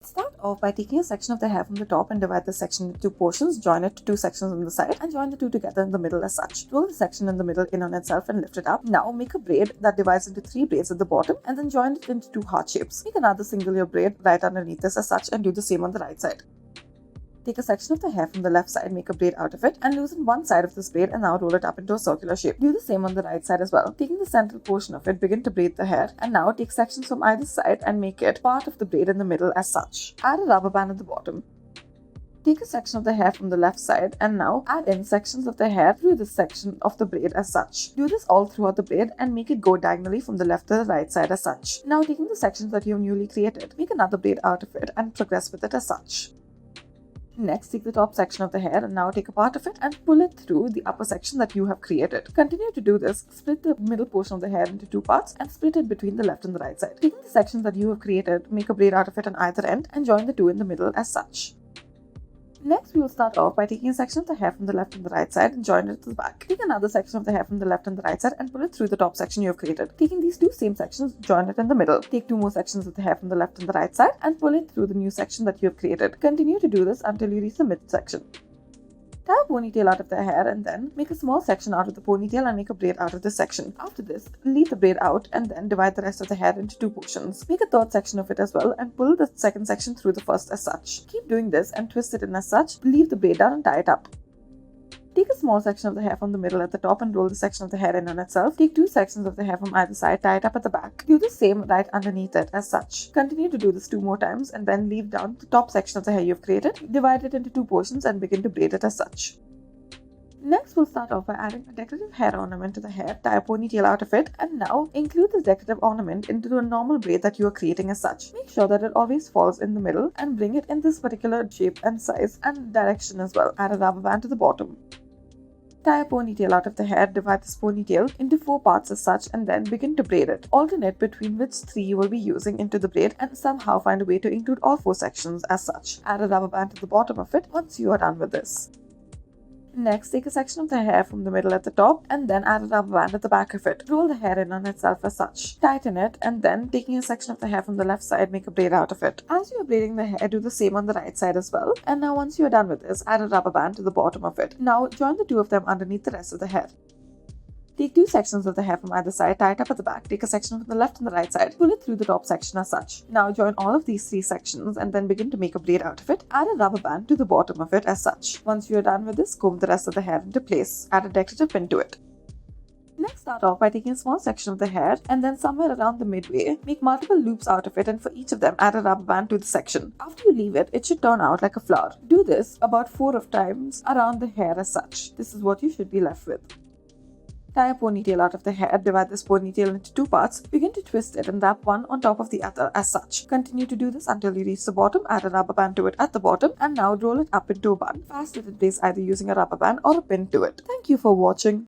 Start off by taking a section of the hair from the top and divide the section into two portions, join it to two sections on the side and join the two together in the middle as such. Roll the section in the middle in on itself and lift it up. Now make a braid that divides into 3 braids at the bottom and then join it into 2 heart shapes. Make another single ear braid right underneath this as such and do the same on the right side. Take a section of the hair from the left side, make a braid out of it and loosen one side of this braid and now roll it up into a circular shape. Do the same on the right side as well. Taking the central portion of it, begin to braid the hair and now take sections from either side and make it part of the braid in the middle as such. Add a rubber band at the bottom. Take a section of the hair from the left side and now add in sections of the hair through this section of the braid as such. Do this all throughout the braid and make it go diagonally from the left to the right side as such. Now taking the sections that you have newly created, make another braid out of it and progress with it as such. Next, take the top section of the hair and now take a part of it and pull it through the upper section that you have created. Continue to do this. Split the middle portion of the hair into 2 parts and split it between the left and the right side. Taking the section that you have created, make a braid out of it on either end and join the two in the middle as such. Next, we will start off by taking a section of the hair from the left and the right side and join it to the back. Take another section of the hair from the left and the right side and pull it through the top section you have created. Taking these two same sections, join it in the middle. Take 2 more sections of the hair from the left and the right side and pull it through the new section that you have created. Continue to do this until you reach the mid section. Tie a ponytail out of the hair and then make a small section out of the ponytail and make a braid out of this section. After this, leave the braid out and then divide the rest of the hair into 2 portions. Make a third section of it as well and pull the second section through the first as such. Keep doing this and twist it in as such. Leave the braid down and tie it up. Take a small section of the hair from the middle at the top and roll the section of the hair in on itself. Take 2 sections of the hair from either side, tie it up at the back. Do the same right underneath it as such. Continue to do this 2 more times and then leave down the top section of the hair you've created. Divide it into 2 portions and begin to braid it as such. Next, we'll start off by adding a decorative hair ornament to the hair, tie a ponytail out of it, and now include this decorative ornament into a normal braid that you are creating as such. Make sure that it always falls in the middle and bring it in this particular shape and size and direction as well. Add a rubber band to the bottom. Tie a ponytail out of the hair, divide this ponytail into 4 parts as such and then begin to braid it. Alternate between which 3 you will be using into the braid and somehow find a way to include all 4 sections as such. Add a rubber band to the bottom of it once you are done with this. Next, take a section of the hair from the middle at the top and then add a rubber band at the back of it. Roll the hair in on itself as such. Tighten it and then taking a section of the hair from the left side, make a braid out of it. As you are braiding the hair, do the same on the right side as well. And now once you are done with this, add a rubber band to the bottom of it. Now join the 2 of them underneath the rest of the hair. Take 2 sections of the hair from either side, tie it up at the back, take a section from the left and the right side, pull it through the top section as such. Now join all of these 3 sections and then begin to make a braid out of it. Add a rubber band to the bottom of it as such. Once you are done with this, comb the rest of the hair into place. Add a decorative pin to it. Next, start off by taking a small section of the hair and then somewhere around the midway, make multiple loops out of it and for each of them add a rubber band to the section. After you leave it, it should turn out like a flower. Do this about 4 times around the hair as such. This is what you should be left with. Tie a ponytail out of the hair, divide this ponytail into 2 parts, begin to twist it and wrap one on top of the other as such. Continue to do this until you reach the bottom, add a rubber band to it at the bottom and now roll it up into a bun. Fasten it in place either using a rubber band or a pin to it. Thank you for watching.